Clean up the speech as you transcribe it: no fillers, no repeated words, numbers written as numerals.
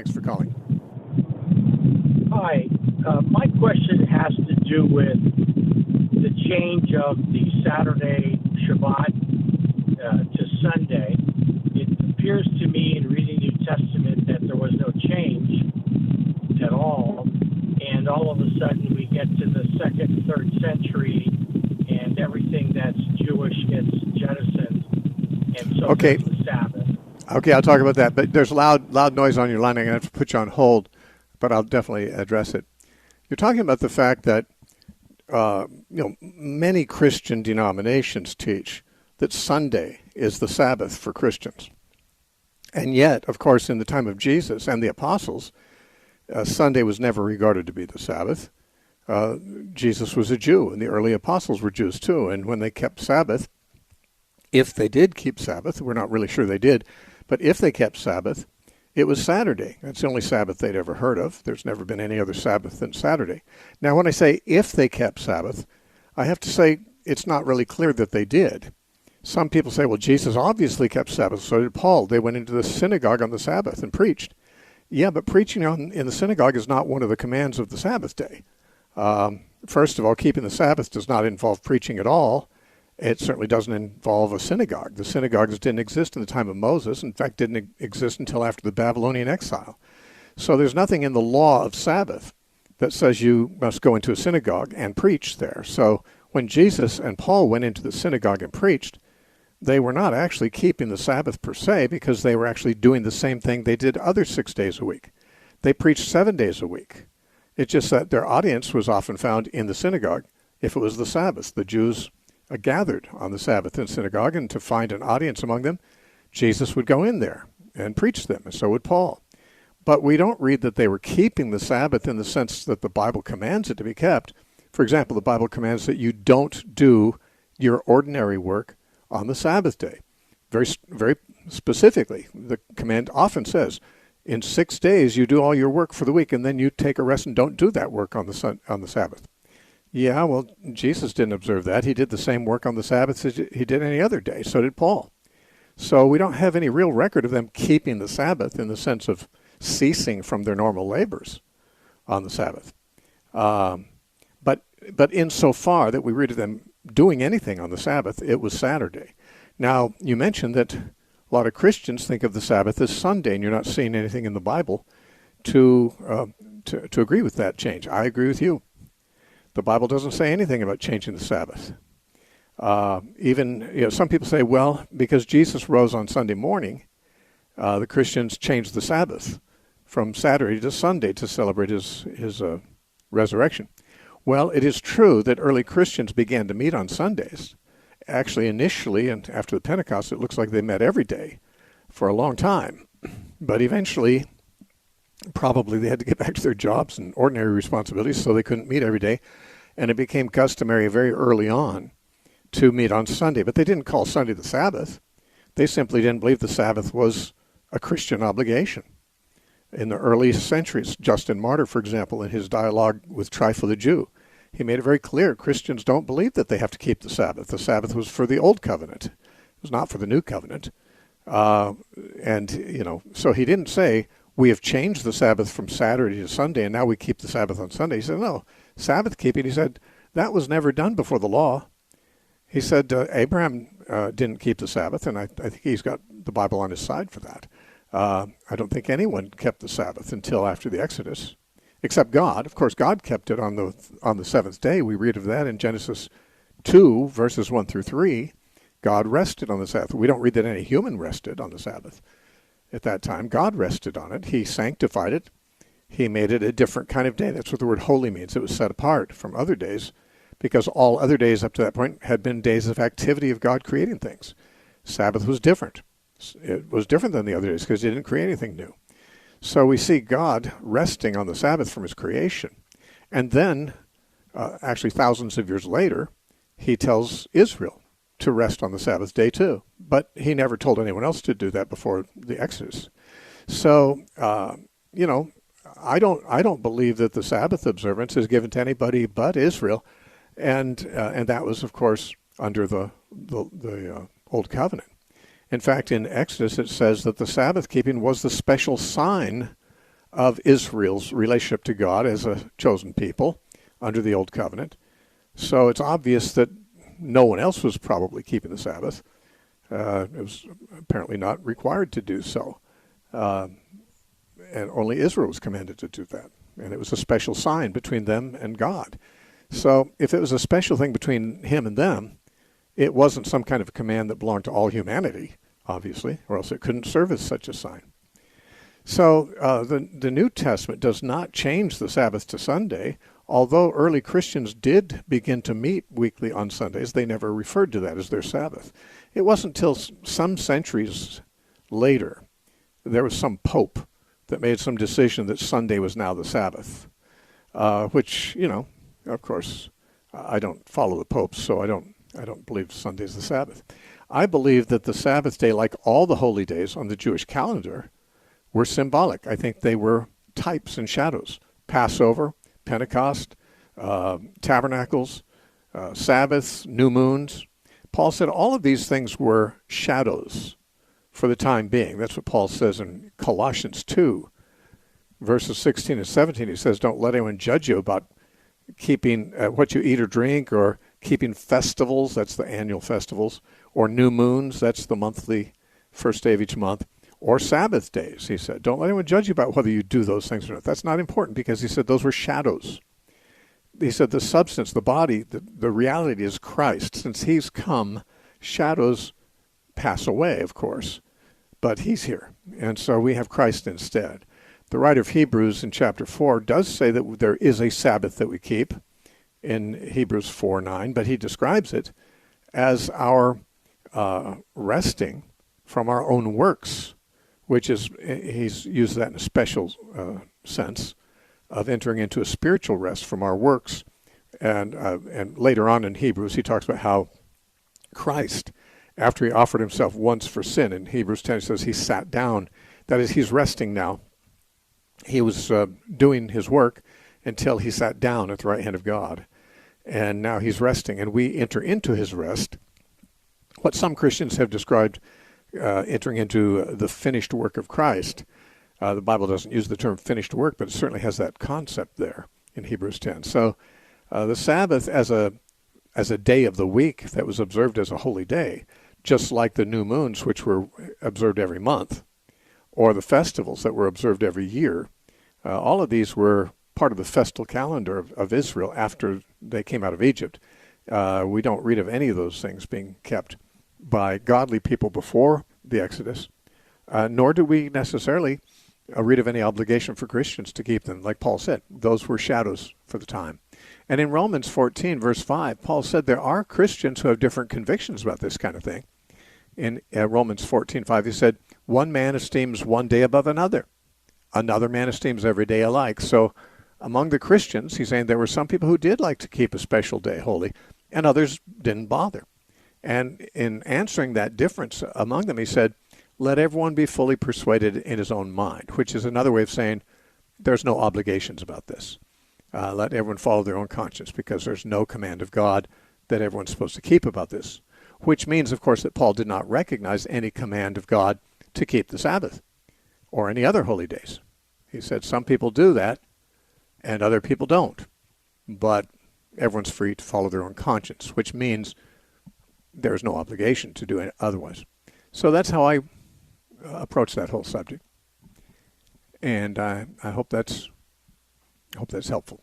Thanks for calling. Hi. My question has to do with the change of the Saturday Shabbat to Sunday. It appears to me in reading New Testament that there was no change at all, and all of a sudden we get to the 2nd, 3rd century, and everything that's Jewish gets jettisoned, and so Okay. does the Sabbath. Okay, I'll talk about that, but there's loud noise on your line. I'm going to have to put you on hold, but I'll definitely address it. You're talking about the fact that many Christian denominations teach that Sunday is the Sabbath for Christians. And yet, of course, in the time of Jesus and the apostles, Sunday was never regarded to be the Sabbath. Jesus was a Jew, and the early apostles were Jews too. And when they kept Sabbath, if they did keep Sabbath, we're not really sure they did, but if they kept Sabbath, it was Saturday. That's the only Sabbath they'd ever heard of. There's never been any other Sabbath than Saturday. Now, when I say if they kept Sabbath, I have to say it's not really clear that they did. Some people say, well, Jesus obviously kept Sabbath, so did Paul. They went into the synagogue on the Sabbath and preached. Yeah, but preaching in the synagogue is not one of the commands of the Sabbath day. First of all, keeping the Sabbath does not involve preaching at all. It certainly doesn't involve a synagogue. The synagogues didn't exist in the time of Moses. In fact, didn't exist until after the Babylonian exile. So there's nothing in the law of Sabbath that says you must go into a synagogue and preach there. So when Jesus and Paul went into the synagogue and preached, they were not actually keeping the Sabbath per se, because they were actually doing the same thing they did other 6 days a week. They preached 7 days a week. It's just that their audience was often found in the synagogue if it was the Sabbath. The Jews gathered on the Sabbath in synagogue, and to find an audience among them, Jesus would go in there and preach them, and so would Paul. But we don't read that they were keeping the Sabbath in the sense that the Bible commands it to be kept. For example, the Bible commands that you don't do your ordinary work on the Sabbath day. Very, very specifically, the command often says, in 6 days you do all your work for the week, and then you take a rest and don't do that work on the Sabbath. Yeah, well, Jesus didn't observe that. He did the same work on the Sabbath as he did any other day. So did Paul. So we don't have any real record of them keeping the Sabbath in the sense of ceasing from their normal labors on the Sabbath. But insofar that we read of them doing anything on the Sabbath, it was Saturday. Now, you mentioned that a lot of Christians think of the Sabbath as Sunday, and you're not seeing anything in the Bible to agree with that change. I agree with you. The Bible doesn't say anything about changing the Sabbath. Some people say, well, because Jesus rose on Sunday morning, the Christians changed the Sabbath from Saturday to Sunday to celebrate his resurrection. Well, it is true that early Christians began to meet on Sundays. Actually, initially, and after the Pentecost, it looks like they met every day for a long time. But eventually, probably they had to get back to their jobs and ordinary responsibilities, so they couldn't meet every day. And it became customary very early on to meet on Sunday. But they didn't call Sunday the Sabbath. They simply didn't believe the Sabbath was a Christian obligation. In the early centuries, Justin Martyr, for example, in his dialogue with Trypho the Jew, he made it very clear Christians don't believe that they have to keep the Sabbath. The Sabbath was for the Old Covenant. It was not for the New Covenant. So he didn't say, we have changed the Sabbath from Saturday to Sunday, and now we keep the Sabbath on Sunday. He said, no, Sabbath-keeping, he said, that was never done before the law. He said Abraham didn't keep the Sabbath, and I think he's got the Bible on his side for that. I don't think anyone kept the Sabbath until after the Exodus, except God. Of course, God kept it on the seventh day. We read of that in Genesis 2, verses 1 through 3. God rested on the Sabbath. We don't read that any human rested on the Sabbath. At that time, God rested on it. He sanctified it. He made it a different kind of day. That's what the word holy means. It was set apart from other days, because all other days up to that point had been days of activity of God creating things. Sabbath was different. It was different than the other days because he didn't create anything new. So we see God resting on the Sabbath from his creation. And then, actually thousands of years later, he tells Israel to rest on the Sabbath day too. But he never told anyone else to do that before the Exodus. So, I don't believe that the Sabbath observance is given to anybody but Israel. And that was, of course, under the Old Covenant. In fact, in Exodus, it says that the Sabbath keeping was the special sign of Israel's relationship to God as a chosen people under the Old Covenant. So it's obvious that no one else was probably keeping the Sabbath. It was apparently not required to do so. And only Israel was commanded to do that. And it was a special sign between them and God. So if it was a special thing between him and them, it wasn't some kind of command that belonged to all humanity, obviously, or else it couldn't serve as such a sign. So the New Testament does not change the Sabbath to Sunday. Although early Christians did begin to meet weekly on Sundays, they never referred to that as their Sabbath. It wasn't until some centuries later there was some pope that made some decision that Sunday was now the Sabbath, which, of course, I don't follow the popes, so I don't believe Sunday is the Sabbath. I believe that the Sabbath day, like all the holy days on the Jewish calendar, were symbolic. I think they were types and shadows. Passover, Pentecost, tabernacles, Sabbaths, new moons. Paul said all of these things were shadows for the time being. That's what Paul says in Colossians 2, verses 16 and 17. He says, don't let anyone judge you about keeping what you eat or drink, or keeping festivals, that's the annual festivals, or new moons, that's the monthly first day of each month, or Sabbath days, he said. Don't let anyone judge you about whether you do those things or not. That's not important, because he said those were shadows. He said the substance, the body, the reality is Christ. Since he's come, shadows pass away, of course, but he's here. And so we have Christ instead. The writer of Hebrews in chapter 4 does say that there is a Sabbath that we keep in Hebrews 4:9, but he describes it as our resting from our own works, which is, he's used that in a special sense of entering into a spiritual rest from our works. And later on in Hebrews, he talks about how Christ, after he offered himself once for sin, in Hebrews 10, he says he sat down. That is, he's resting now. He was doing his work until he sat down at the right hand of God. And now he's resting, and we enter into his rest. What some Christians have described entering into the finished work of Christ. The Bible doesn't use the term finished work, but it certainly has that concept there in Hebrews 10. So the Sabbath as a day of the week that was observed as a holy day, just like the new moons, which were observed every month, or the festivals that were observed every year. All of these were part of the festal calendar of Israel after they came out of Egypt. We don't read of any of those things being kept by godly people before the Exodus, nor do we necessarily read of any obligation for Christians to keep them. Like Paul said, those were shadows for the time. And in Romans 14, verse 5, Paul said there are Christians who have different convictions about this kind of thing. In Romans 14:5, he said, one man esteems one day above another. Another man esteems every day alike. So among the Christians, he's saying there were some people who did like to keep a special day holy, and others didn't bother. And in answering that difference among them, he said, let everyone be fully persuaded in his own mind, which is another way of saying there's no obligations about this. Let everyone follow their own conscience, because there's no command of God that everyone's supposed to keep about this, which means, of course, that Paul did not recognize any command of God to keep the Sabbath or any other holy days. He said some people do that and other people don't, but everyone's free to follow their own conscience, which means there's no obligation to do it otherwise. So that's how I approach that whole subject, and I hope that's helpful.